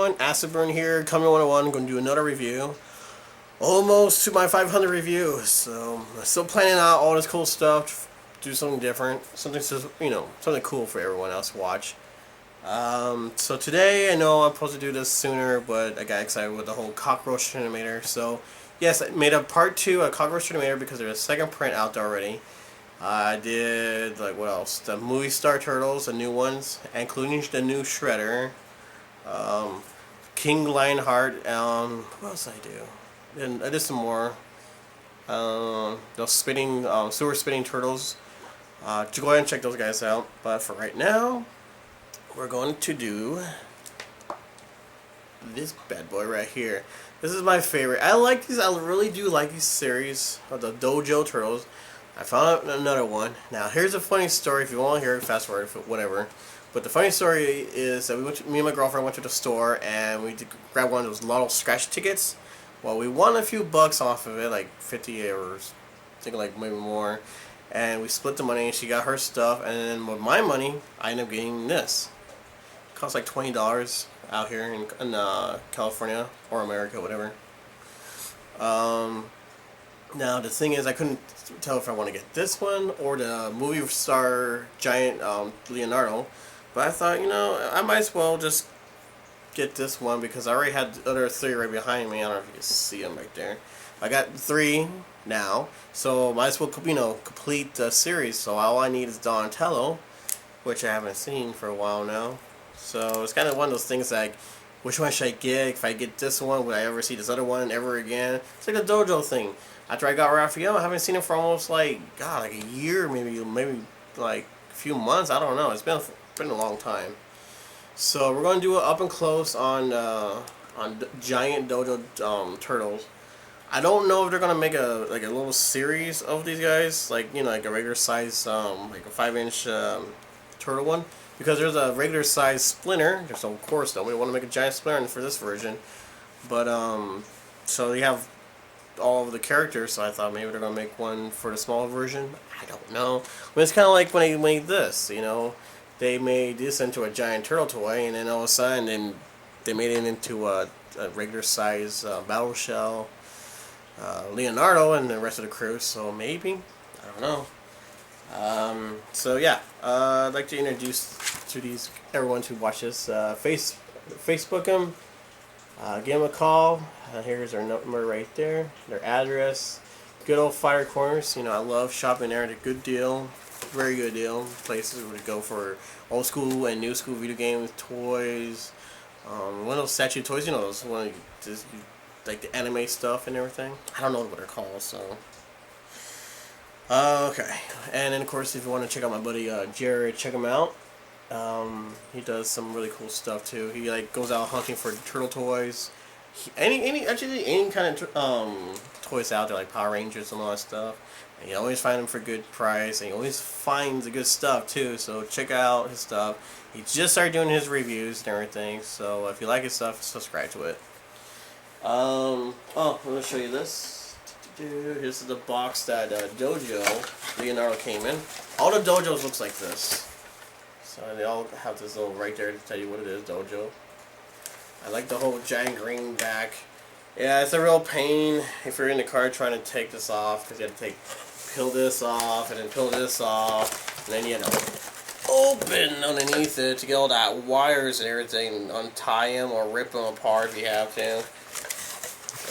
everyone, Acid Burn here, Coming 101, going to do another review. Almost to my 500 reviews, so I'm still planning out all this cool stuff, do something different, something, something cool for everyone else to watch. So today, I know I'm supposed to do this sooner, but I got excited with the whole cockroach animator, so yes, I made a part 2 of cockroach animator because there's a second print out there already. I did, like, what else? The movie Star Turtles, the new ones, including the new Shredder. King Lionheart, what else did I do? And I did some more. Those spinning, sewer spinning turtles. Go ahead and check those guys out. But for right now, we're going to do this bad boy right here. This is my favorite. I like these. I really do like these series of the Dojo Turtles. I found out another one. Now, here's a funny story. If you want to hear it, fast forward, whatever. But the funny story is that me and my girlfriend went to the store and we grabbed one of those lotto scratch tickets. Well, we won a few bucks off of it, like 50 euros, I think, like maybe more. And we split the money and she got her stuff. And then with my money, I ended up getting this. It cost like $20 out here in California or America, whatever. Now the thing is, I couldn't tell if I want to get this one or the movie star giant Leonardo, but I thought, I might as well just get this one because I already had the other 3 right behind me. I don't know if you can see them right there. I got 3 now, so might as well complete the series. So all I need is Donatello, which I haven't seen for a while now. So it's kind of one of those things like, which one should I get? If I get this one, would I ever see this other one ever again? It's like a Dojo thing. After I got Raphael, I haven't seen him for almost like a year, maybe like a few months. I don't know. It's been a long time. So we're going to do it up and close on giant Dojo turtles. I don't know if they're gonna make a little series of these guys, like like a regular size like a 5-inch turtle one, because there's a regular size Splinter. So of course, though, we want to make a giant Splinter for this version, but so you have all of the characters, so I thought maybe they're gonna make one for the small version. I don't know. But it's kind of like when they made this. They made this into a giant turtle toy, and then all of a sudden, they made it into a regular size battle shell, Leonardo, and the rest of the crew. So maybe, I don't know. So yeah, I'd like to introduce to everyone who watches Facebook them. Give them a call. Here's their number right there, their address. Good old Fire Corners. I love shopping there at a good deal, very good deal. Places where to go for old school and new school video games, toys. One of those statue toys, those one just like the anime stuff and everything. I don't know what they're called, so. Okay, and then of course, if you want to check out my buddy Jared, check him out. He does some really cool stuff too. He goes out hunting for turtle toys. Any kind of toys out there, like Power Rangers and all that stuff. And you always find them for good price, and he always finds the good stuff too. So check out his stuff. He just started doing his reviews and everything. So if you like his stuff, subscribe to it. I'm gonna show you this. This is the box that Dojo Leonardo came in. All the Dojos looks like this. So they all have this little right there to tell you what it is, Dojo. I like the whole giant green back. Yeah, it's a real pain if you're in the car trying to take this off, because you have to peel this off and then peel this off, and then you have to open underneath it to get all that wires and everything, and untie them or rip them apart if you have to.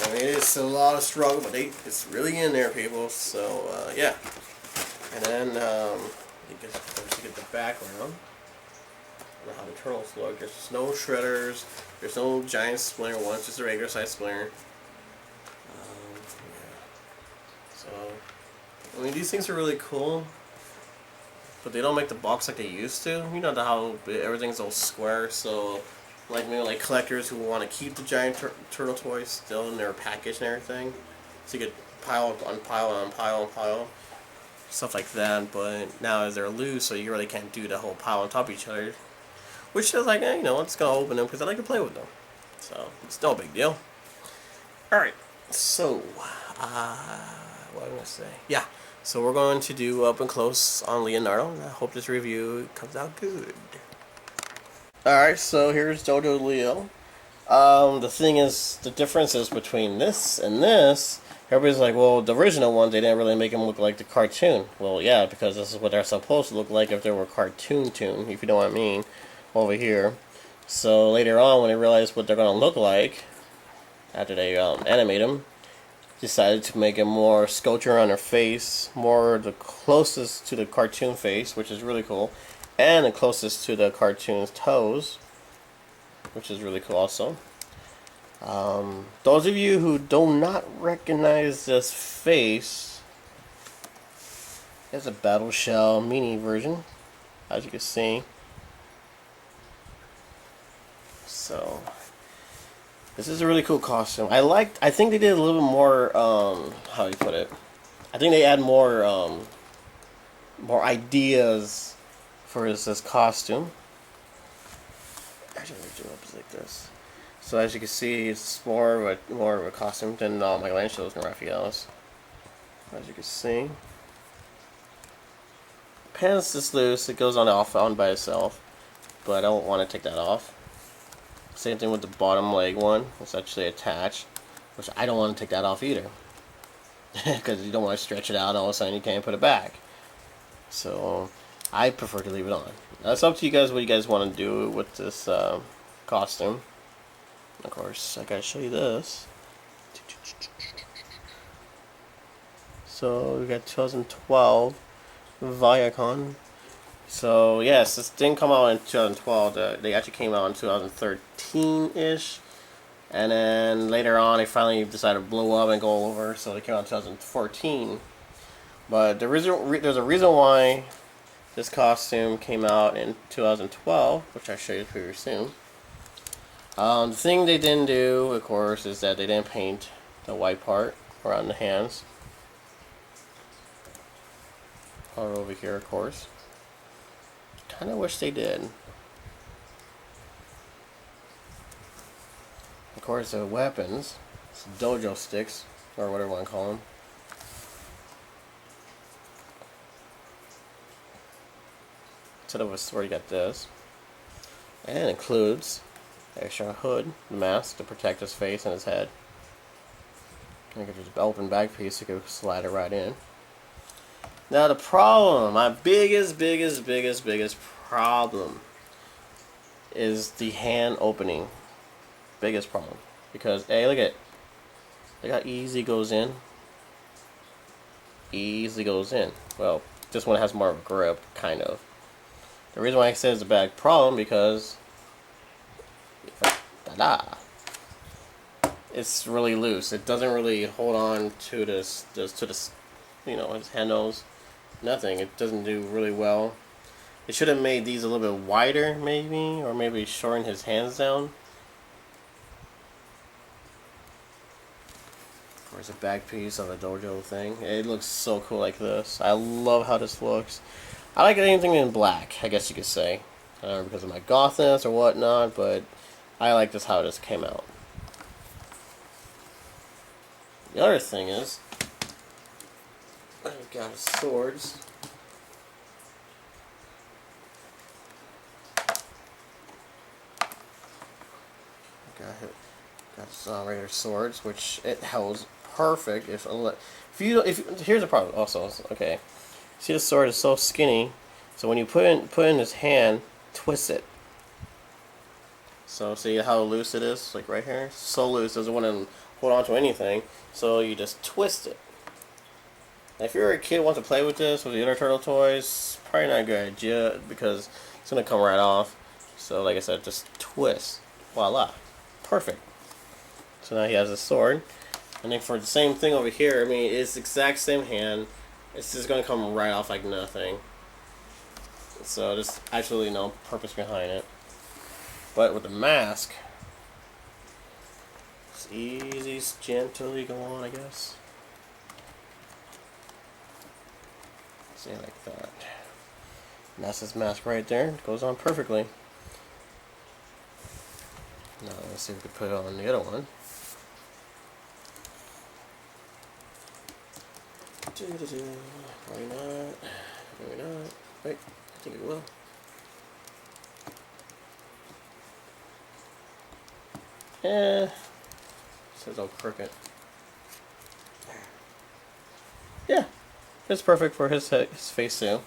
I mean, it's a lot of struggle, but it's really in there, people. So yeah, and then you get the background. I don't know how the turtles look. There's no shredders. There's no giant Splinter ones. Just a regular size Splinter. Yeah. So, I mean, these things are really cool, but they don't make the box like they used to. How everything's all square. So, maybe collectors who want to keep the giant turtle toys still in their package and everything, so you could pile on pile, stuff like that. But now as they're loose, so you really can't do the whole pile on top of each other. Which is like, I'm just going to open them because I like to play with them. So, it's no big deal. Alright, so, what am I going to say? Yeah, so we're going to do up and close on Leonardo. And I hope this review comes out good. Alright, so here's Dojo Leo. The thing is, the differences between this and this. Everybody's like, well, the original ones, they didn't really make them look like the cartoon. Well, yeah, because this is what they're supposed to look like if they were cartoon, if you know what I mean, over here. So later on, when they realized what they're going to look like, after they animate them, decided to make it more sculpture on their face, more the closest to the cartoon face, which is really cool, and the closest to the cartoon's toes, which is really cool also. Those of you who do not recognize this face, it's a Battle Shell mini version, as you can see. So, this is a really cool costume. I think they did a little bit more, how do you put it? I think they add more, more ideas for this costume. Actually, let me do it like this. So as you can see, it's more of a costume than Michelangelo's and Raphael's. As you can see, pants is loose. It goes on by itself, but I don't want to take that off. Same thing with the bottom leg one. It's actually attached, which I don't want to take that off either, because you don't want to stretch it out and all of a sudden you can't put it back. So I prefer to leave it on. That's up to you guys what you guys want to do with this costume. Of course, I gotta show you this. So we got 2012 Viacom. So yes, this didn't come out in 2012. They actually came out in 2013-ish. And then later on, they finally decided to blow up and go over, so they came out in 2014. But there's a reason why this costume came out in 2012, which I'll show you pretty soon. The thing they didn't do, of course, is that they didn't paint the white part around the hands. Or over here, of course. Kind of wish they did. Of course, the weapons, it's dojo sticks, or whatever you want to call them. Instead of a sword, you got this. And it includes extra hood, the mask to protect his face and his head. You can just open back piece, you can slide it right in. Now the problem, my biggest problem is the hand opening. Biggest problem. Because, hey, look how easy it goes in. Easy goes in. Well, this one has more of a grip, kind of. The reason why I say it's a bad problem because it's really loose. It doesn't really hold on to this, you know, his handles. Nothing. It doesn't do really well. It should have made these a little bit wider, maybe, or maybe shorten his hands down. Of course, a back piece of a dojo thing. It looks so cool like this. I love how this looks. I like anything in black, I guess you could say. I don't know, because of my gothness or whatnot, but I like this how this came out. The other thing is, I've got his swords. Got his regular swords, which it holds perfect. If here's the problem also. Okay, see, the sword is so skinny, so when you put in his hand, twist it. So see how loose it is, like right here, so loose, doesn't want to hold on to anything. So you just twist it. Now, if you're a kid who wants to play with this with the other turtle toys, probably not a good idea because it's gonna come right off. So like I said, just twist. Voila, perfect. So now he has a sword, and then for the same thing over here, I mean, it's the exact same hand. It's just gonna come right off like nothing. So there's absolutely no purpose behind it. But with the mask, it's easy, gently go on, I guess. See, like that. And that's his mask right there. It goes on perfectly. Now let's see if we can put it on the other one. Probably not. Maybe not. Wait, I think it will. Eh, says all crooked. Yeah, it's perfect for his face too.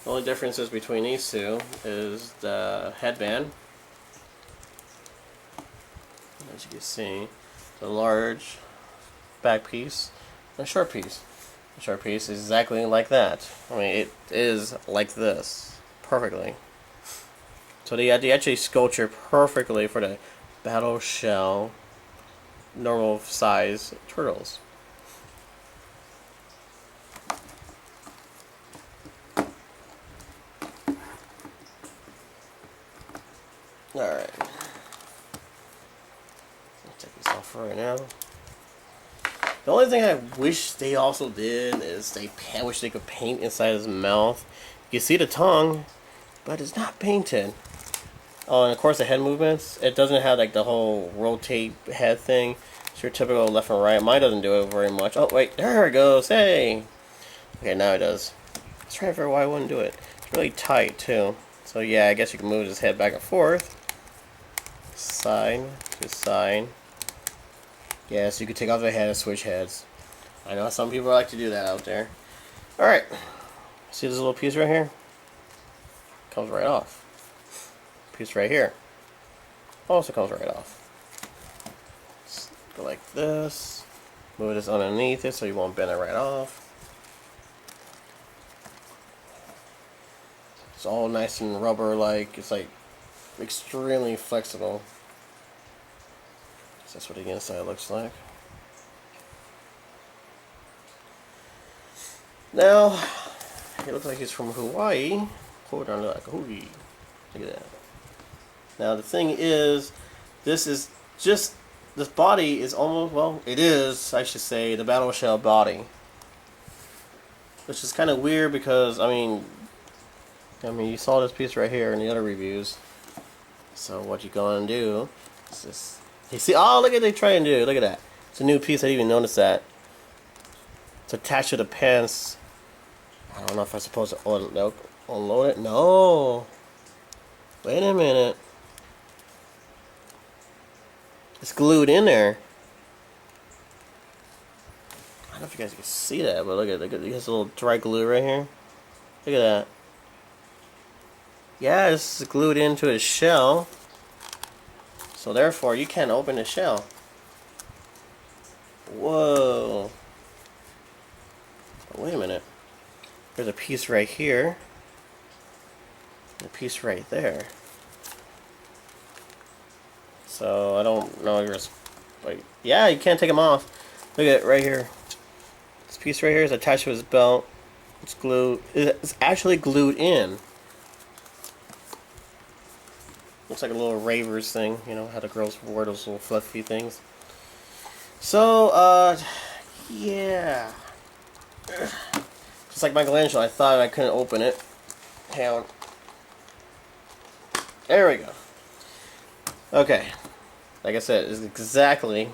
The only differences between these two is the headband. As you can see, the large back piece and a short piece. The short piece is exactly like that. I mean, it is like this perfectly. So they actually sculpture perfectly for the battle shell normal size turtles. Alright. Take this off for right now. The only thing I wish they also did is I wish they could paint inside his mouth. You can see the tongue, but it's not painted. Oh, and of course the head movements. It doesn't have like the whole rotate head thing. It's your typical left and right. Mine doesn't do it very much. Oh wait, there it goes. Hey. Okay, now it does. I was trying to figure out why I wouldn't do it. It's really tight too. So yeah, I guess you can move his head back and forth. Side to side. Yeah, so you can take off the head and switch heads. I know some people like to do that out there. Alright. See this little piece right here? Comes right off. Piece right here also comes right off. Just go like this. Move this underneath it so you won't bend it right off. It's all nice and rubber-like. It's like extremely flexible. So that's what the inside looks like. Now, it looks like he's from Hawaii. Hold on, like Hawaii. Look at that. Now the thing is, this body is almost, well, it is, I should say, the battle shell body. Which is kind of weird because, I mean, you saw this piece right here in the other reviews. So what you gonna do is just, you see, oh, look at what they try and do, look at that. It's a new piece, I didn't even notice that. It's attached to the pants. I don't know if I'm supposed to unload it. No. Wait a minute. It's glued in there. I don't know if you guys can see that, but look at this little dry glue right here. Look at that. Yeah, it's glued into his shell. So therefore, you can't open the shell. Whoa. Oh, wait a minute. There's a piece right here. And a piece right there. So I don't know if you're like, yeah, you can't take them off. Look at it right here. This piece right here is attached to his belt. It's glued. It's actually glued in. Looks like a little ravers thing, you know, how the girls wear those little fluffy things. So, yeah. Just like Michelangelo, I thought I couldn't open it. Hang on. There we go. Okay. Like I said, it's exactly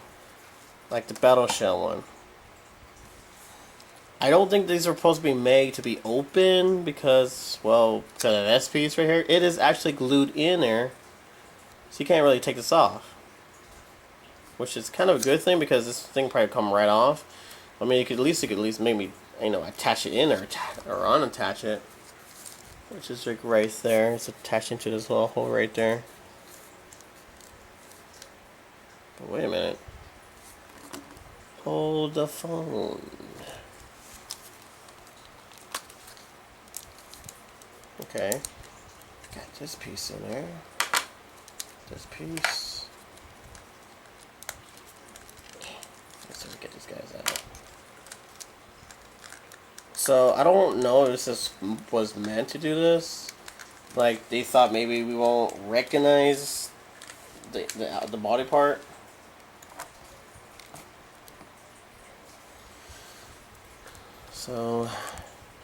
like the battle shell one. I don't think these are supposed to be made to be open because, well, to this piece right here, it is actually glued in there. So you can't really take this off. Which is kind of a good thing because this thing probably come right off. I mean, you could at least maybe, you know, attach it in or unattach it. Which is like right there. It's attached into this little hole right there. But wait a minute. Hold the phone. Okay. Got this piece in there. This piece. Let's just get these guys out. So I don't know if this was meant to do this. Like they thought maybe we won't recognize the body part. So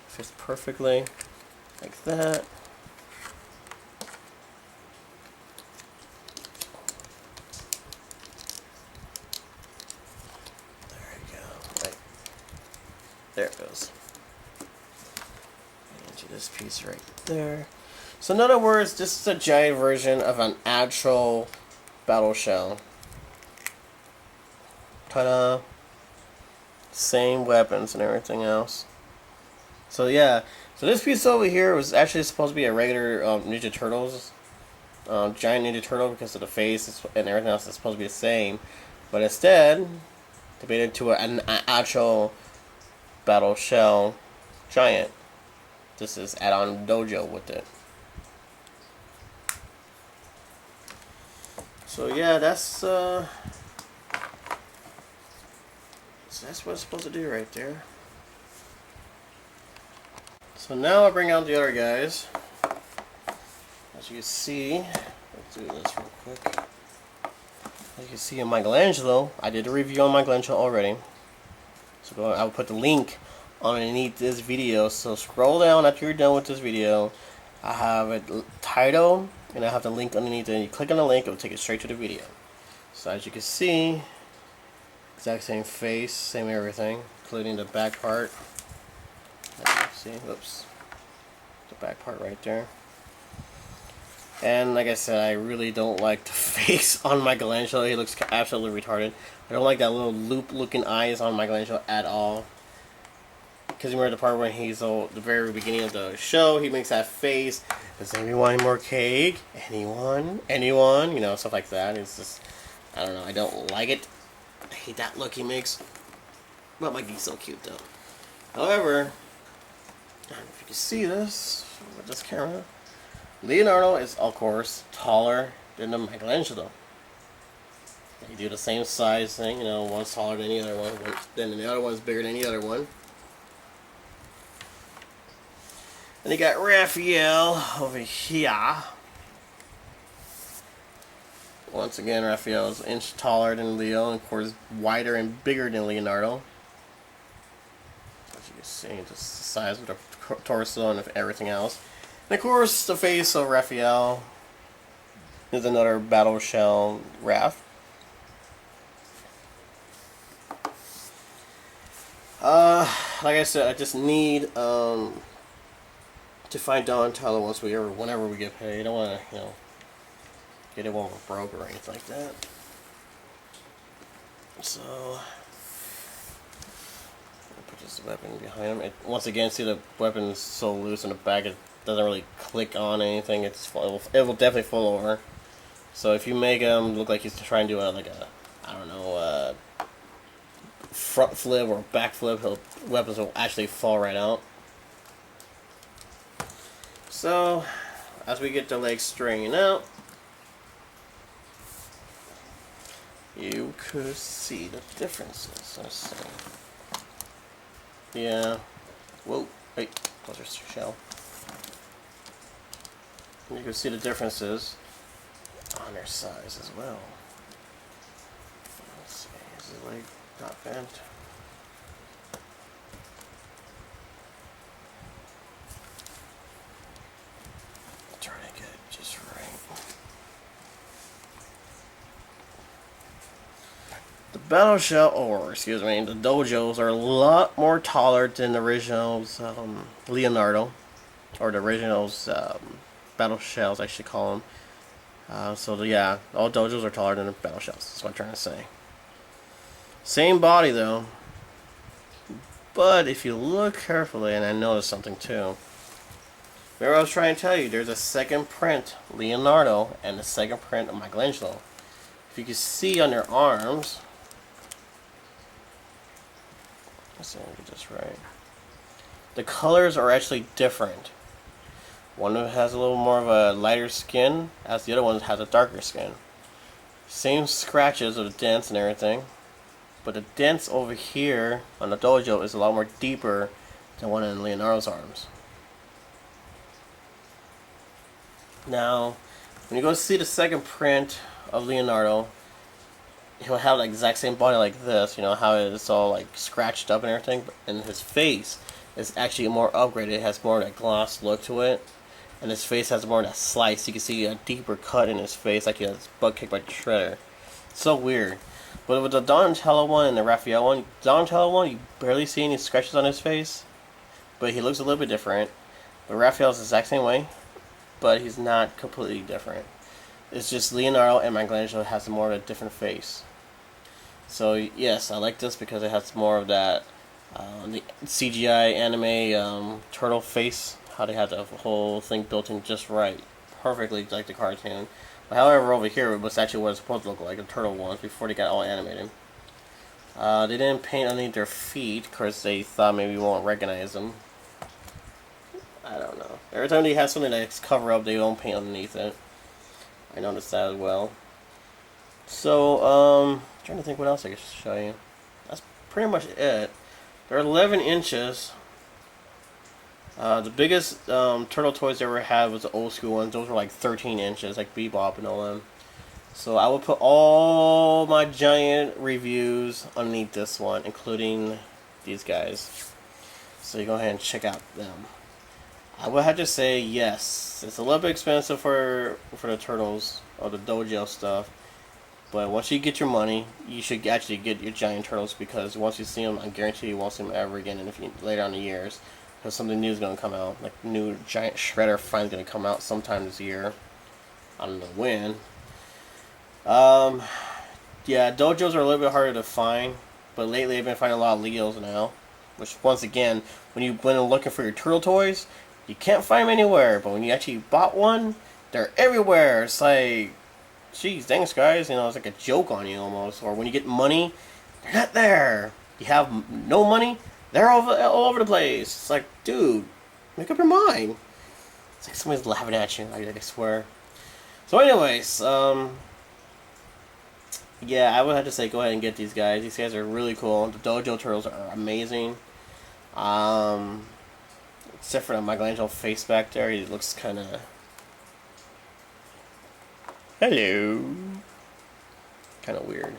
fits perfectly like that. There we go. Right. There it goes. Into this piece right there. So in other words, this is a giant version of an actual battle shell. Ta-da! Same weapons and everything else. So yeah, so this piece over here was actually supposed to be a regular Ninja Turtles, giant Ninja Turtle, because of the face and everything else is supposed to be the same, but instead they made it into an actual battle shell giant. This is add-on Dojo with it. So yeah, that's what it's supposed to do right there. So now I bring out the other guys. As you can see, let's do this real quick. As you can see in Michelangelo, I did a review on Michelangelo already. So I will put the link underneath this video. So scroll down after you're done with this video. I have a title and I have the link underneath it. And you click on the link, it will take you straight to the video. So as you can see, exact same face, same everything, including the back part. See, whoops, the back part right there. And like I said, I really don't like the face on Michelangelo. He looks absolutely retarded. I don't like that little loop-looking eyes on Michelangelo at all. Because you remember the part when he's the very beginning of the show, he makes that face. Does anyone want more cake? Anyone? Anyone? You know, stuff like that. It's just, I don't know. I don't like it. I hate that look he makes. But Mikey's so cute though. However, I don't know if you can see this with this camera. Leonardo is, of course, taller than the Michelangelo. They do the same size thing, you know, one's taller than the other one, then the other one's bigger than the other one. And you got Raphael over here. Once again, Raphael is an inch taller than Leo, and of course, wider and bigger than Leonardo. As you can see, just the size of the torso and everything else. And of course, the face of Raphael is another battle shell Raph. Like I said, I just need to find Donatello whenever we get paid. I don't want to, you know, get it when we're broke or anything like that. So, put this weapon behind him. Once again, see the weapon's so loose in the back, it doesn't really click on anything. It will definitely fall over. So if you make him look like he's trying to do like a, I don't know, front flip or back flip, weapons will actually fall right out. So as we get the legs straightened out, you could see the differences. Let's see. Yeah. Whoa. Wait. Close your shell. You can see the differences on their size as well. Let's see. Is the leg not bent? Try to get it just right. The battle shell, or excuse me, the dojos are a lot more taller than the original's Leonardo, or the original's battle shells, I should call them. So yeah, all dojos are taller than the battle shells. That's what I'm trying to say. Same body though, but if you look carefully, and I noticed something too. Remember I was trying to tell you, there's a second print Leonardo and a second print of Michelangelo. If you can see on their arms, let's see if I get this right. The colors are actually different. One of them has a little more of a lighter skin, as the other one has a darker skin. Same scratches of the dents and everything, but the dents over here on the dojo is a lot more deeper than one in Leonardo's arms. Now, when you go see the second print of Leonardo, he'll have the exact same body like this, you know, how it's all like scratched up and everything, and his face is actually more upgraded. It has more of that gloss look to it, and his face has more of that slice. You can see a deeper cut in his face, like he has butt kicked by the shredder. It's so weird. But with the Donatello one and the Raphael one, Donatello one, you barely see any scratches on his face, but he looks a little bit different. But Raphael's the exact same way, but he's not completely different. It's just Leonardo and Michelangelo has more of a different face. So yes, I like this because it has more of that the CGI anime turtle face. How they had the whole thing built in just right, perfectly like the cartoon. But however, over here it was actually what it's supposed to look like, the turtle ones before they got all animated. They didn't paint underneath their feet because they thought maybe we won't recognize them. I don't know. Every time they have something that's cover up, they don't paint underneath it. I noticed that as well. So, trying to think what else I could show you. That's pretty much it. They're 11 inches. The biggest turtle toys I ever had was the old school ones. Those were like 13 inches, like Bebop and all them. So I will put all my giant reviews underneath this one, including these guys. So you go ahead and check out them. I would have to say yes. It's a little bit expensive for the turtles or the dojo stuff. But once you get your money, you should actually get your giant turtles, because once you see them, I guarantee you won't see them ever again in later on in the years. Because something new is going to come out. Like new giant shredder finally going to come out sometime this year. I don't know when. Yeah, dojos are a little bit harder to find. But lately I've been finding a lot of Leos now. Which, once again, when you've been looking for your turtle toys, you can't find them anywhere. But when you actually bought one, they're everywhere. It's like, geez, thanks guys, you know, it's like a joke on you almost. Or when you get money, they're not there. You have no money, they're all over the place. It's like, dude, make up your mind. It's like somebody's laughing at you, I swear. So anyways, yeah, I would have to say go ahead and get these guys. These guys are really cool. The Dojo Turtles are amazing. Except for the Michelangelo face back there, he looks kind of... Hello. Kind of weird.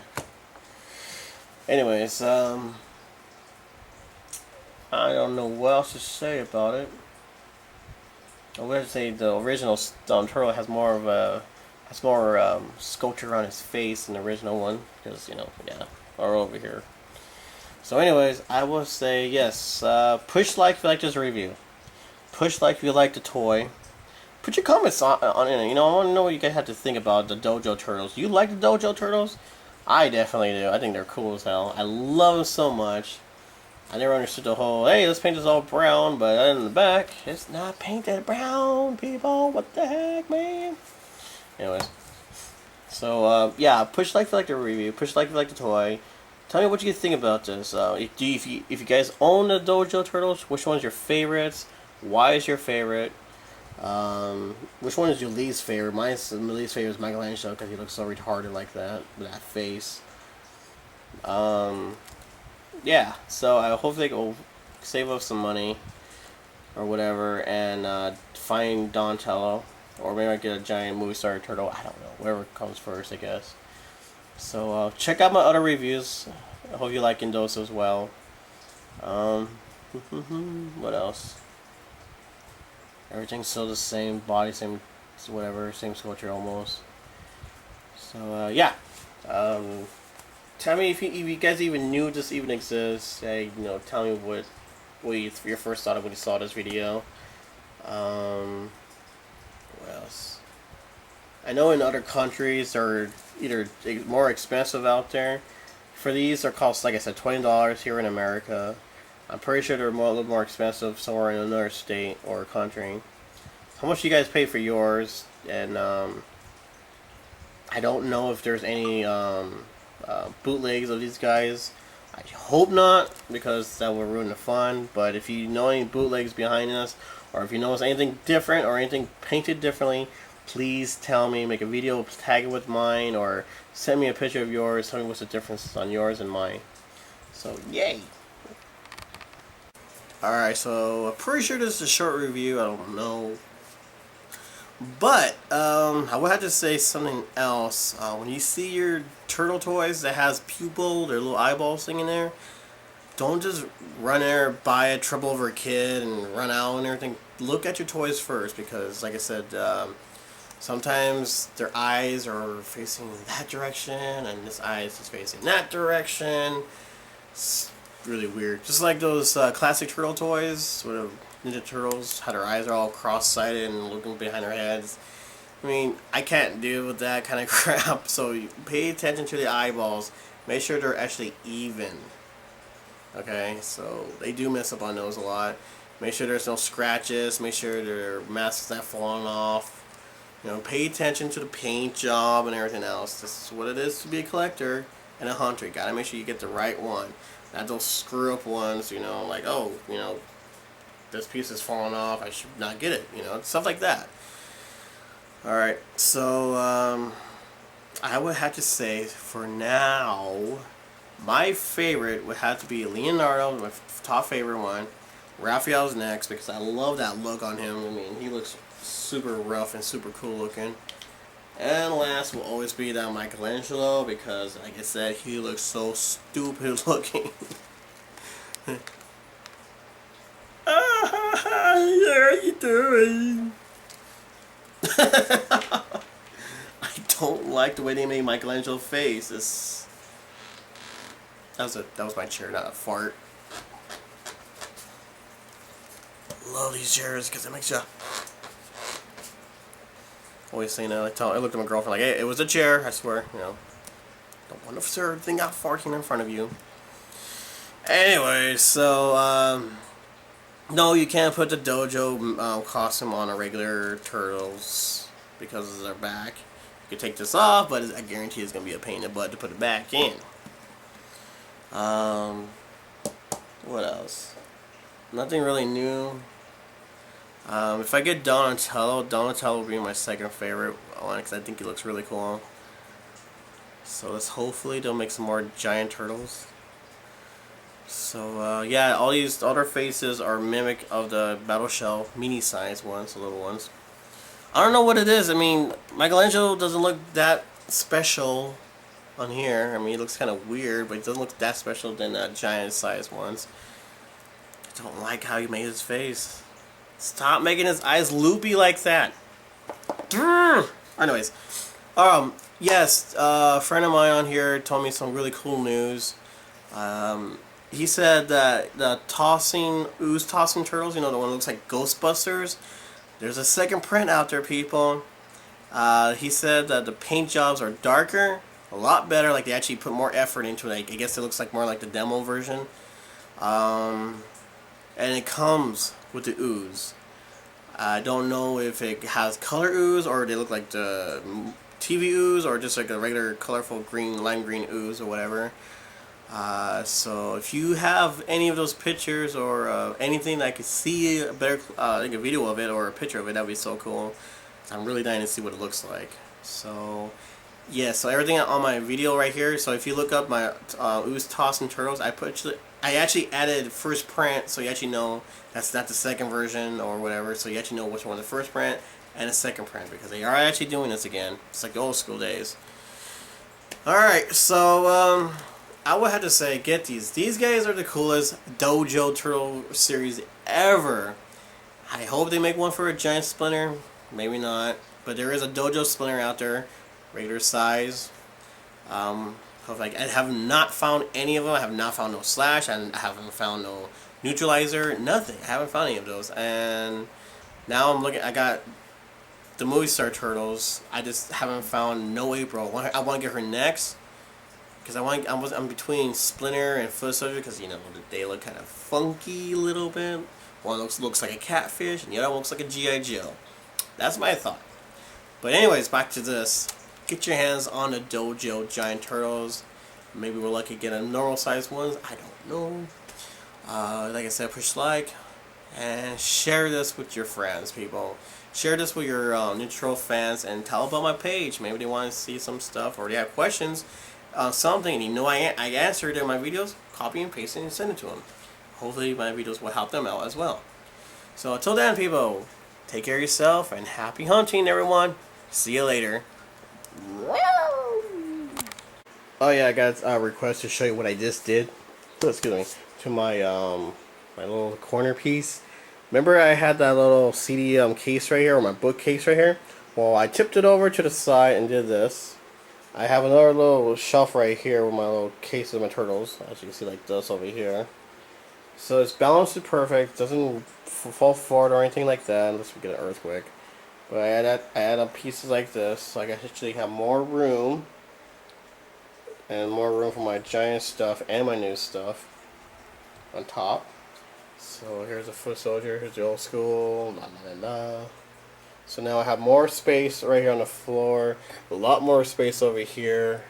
Anyways, I don't know what else to say about it. I would say the original turtle has more sculpture on his face than the original one, because, you know, yeah, or over here. So anyways, I will say yes, push like if you like this review. Push like if you like the toy. Put your comments on it. You know, I want to know what you guys have to think about the Dojo Turtles. You like the Dojo Turtles? I definitely do. I think they're cool as hell. I love them so much. I never understood the whole, hey, let's paint this all brown, but in the back, it's not painted brown, people. What the heck, man? Anyways. So, yeah, push like if you like the review. Push like if you like the toy. Tell me what you think about this. If you guys own the Dojo Turtles, which one's your favorites? Why is your favorite? Which one is your least favorite? My least favorite is Michelangelo, because he looks so retarded like that, with that face. Yeah, so I hope they will save up some money, or whatever, and find Donatello, or maybe I get a giant movie star turtle, I don't know, whatever comes first, I guess. So, check out my other reviews. I hope you're liking those as well. What else? Everything's still the same, body, same, whatever, same sculpture almost. So, yeah. Tell me if you guys even knew this even exists. You know, tell me what your first thought of when you saw this video. What else? I know in other countries they're either more expensive out there. For these, they're cost, like I said, $20 here in America. I'm pretty sure they're a little more expensive somewhere in another state or country. How much do you guys pay for yours? And I don't know if there's any bootlegs of these guys. I hope not, because that would ruin the fun. But if you know any bootlegs behind us, or if you know anything different or anything painted differently, please tell me. Make a video, tag it with mine, or send me a picture of yours. Tell me what's the difference on yours and mine. So, yay! Alright, so I'm pretty sure this is a short review. I don't know. But, I would have to say something else. When you see your turtle toys that has pupil, their little eyeballs thing in there, don't just run there, buy it, trouble over a kid, and run out and everything. Look at your toys first, because, like I said, sometimes their eyes are facing that direction, and this eye is facing that direction. It's really weird. Just like those classic turtle toys, where the Ninja Turtles, how their eyes are all cross-sided and looking behind their heads. I mean, I can't deal with that kind of crap. So you pay attention to the eyeballs. Make sure they're actually even. Okay, so they do mess up on those a lot. Make sure there's no scratches. Make sure their masks not falling off. You know, pay attention to the paint job and everything else. This is what it is to be a collector and a hunter. You gotta make sure you get the right one. Not those screw up ones, you know, like, oh, you know, this piece is falling off, I should not get it, you know, stuff like that. Alright, so, I would have to say, for now, my favorite would have to be Leonardo, my top favorite one. Raphael's next, because I love that look on him. I mean, he looks super rough and super cool looking. And last will always be that Michelangelo, because, like I said, he looks so stupid looking. How are you doing? I don't like the way they made Michelangelo's face. That was my chair, not a fart. Love these chairs because it makes you. Always saying that. I looked at my girlfriend like, hey, it was a chair. I swear, you know. Don't want to sir thing out farting in front of you. Anyway, so no, you can't put the dojo costume on a regular turtles because of their back. You can take this off, but I guarantee it's gonna be a pain in the butt to put it back in. What else? Nothing really new. If I get Donatello will be my second favorite one because I think he looks really cool. So let's hopefully they'll make some more giant turtles. So yeah, all their faces are mimic of the Battle Shell mini size ones, the little ones. I don't know what it is. I mean, Michelangelo doesn't look that special on here. I mean, he looks kind of weird, but he doesn't look that special than the giant size ones. I don't like how he made his face. Stop making his eyes loopy like that. Anyways, yes, a friend of mine on here told me some really cool news. He said that the ooze tossing turtles, you know, the one that looks like Ghostbusters, there's a second print out there, people. He said that the paint jobs are darker, a lot better, like they actually put more effort into it. I guess it looks like more like the demo version. And it comes with the ooze. I don't know if it has color ooze or they look like the TV ooze or just like a regular colorful green, lime green ooze or whatever. So if you have any of those pictures or anything that I could see a better, like a video of it or a picture of it, that would be so cool. I'm really dying to see what it looks like. So yeah, so everything on my video right here. So if you look up my ooze tossing turtles, I actually added first print, so you actually know that's not the second version or whatever. So you actually know which one the first print and the second print because they are actually doing this again. It's like the old school days. All right, so I would have to say, get these. These guys are the coolest Dojo Turtle series ever. I hope they make one for a giant Splinter. Maybe not, but there is a Dojo Splinter out there, regular size. I have not found any of them. I have not found no Slash. I haven't found no Neutralizer. Nothing. I haven't found any of those. And now I'm looking. I got the Movie Star Turtles. I just haven't found no April. I want to get her next because I'm between Splinter and Foot Soldier because you know they look kind of funky a little bit. One looks like a catfish, and the other one looks like a GI Joe. That's my thought. But anyways, back to this. Get your hands on the Dojo Giant Turtles. Maybe we're lucky to get a normal sized ones. I don't know. Like I said, push like and share this with your friends, people. Share this with your neutral fans and tell about my page. Maybe they want to see some stuff or they have questions on something and you know I answered in my videos. Copy and paste it and send it to them. Hopefully my videos will help them out as well. So until then, people, take care of yourself and happy hunting, everyone. See you later. Oh yeah, I got a request to show you what I just did. Excuse me. To my my little corner piece. Remember I had that little CD case right here, or my bookcase right here? Well, I tipped it over to the side and did this. I have another little shelf right here with my little case of my turtles. As you can see, like this over here. So it's balanced perfect. Doesn't fall forward or anything like that unless we get an earthquake. But I add pieces like this, so I can actually have more room. And more room for my giant stuff and my new stuff on top. So here's a foot soldier, here's the old school, la la la la. So now I have more space right here on the floor, a lot more space over here.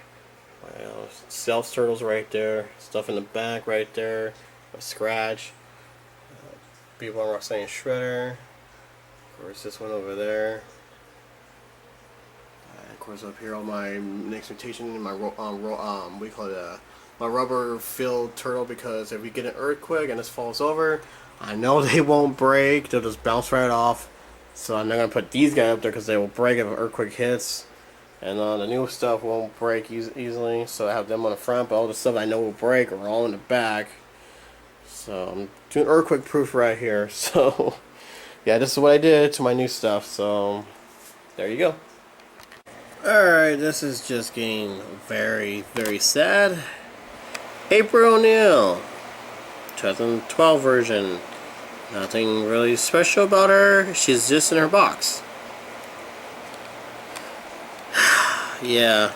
Stealth turtles right there, stuff in the back right there, a scratch. Bebop and Roxanne Shredder. Of course, this one over there. Of course, up here, all my next mutation and my what do you call it? My rubber filled turtle, because if we get an earthquake and this falls over, I know they won't break. They'll just bounce right off. So I'm not gonna put these guys up there because they will break if an earthquake hits. And the new stuff won't break easily, so I have them on the front. But all the stuff I know will break are all in the back. So I'm doing earthquake proof right here. So yeah, this is what I did to my new stuff. So there you go. Alright, this is just getting very, very sad. April O'Neil, 2012 version. Nothing really special about her. She's just in her box. Yeah,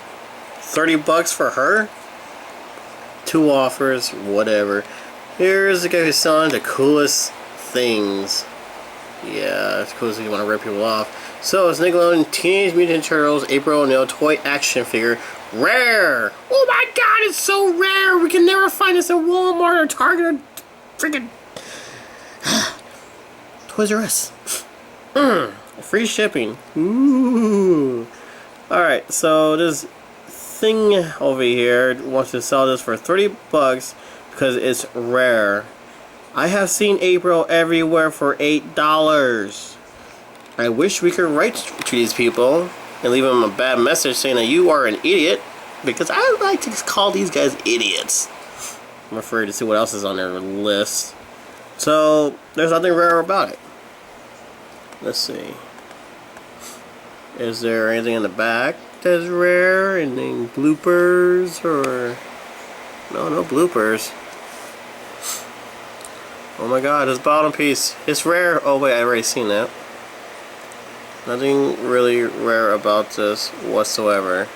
$30 for her. 2 offers, whatever. Here's the guy who's selling the coolest things. Yeah, it's cool if you want to rip people off. So it's Nickelodeon Teenage Mutant Ninja Turtles April O'Neil toy action figure. Rare! Oh my god, it's so rare! We can never find this at Walmart or Target or freaking Toys R Us. Free shipping. Ooh. Alright, so this thing over here wants to sell this for $30 because it's rare. I have seen April everywhere for $8. I wish we could write to these people and leave them a bad message saying that you are an idiot, because I like to call these guys idiots. I'm afraid to see what else is on their list. So there's nothing rare about it. Let's see. Is there anything in the back that's rare? Anything bloopers or no bloopers? Oh my god, this bottom piece. It's rare. Oh wait, I already seen that. Nothing really rare about this whatsoever.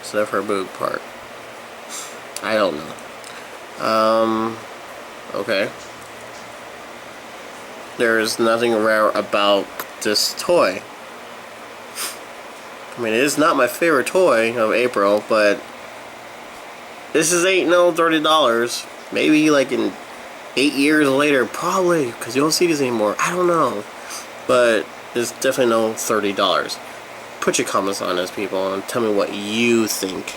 Except for her boob part. I don't know. Okay. There's nothing rare about this toy. I mean, it is not my favorite toy of April, but this is ain't no $30. Maybe like in 8 years later, probably, because you don't see these anymore. I don't know, but it's definitely no $30. Put your comments on this, people, and tell me what you think.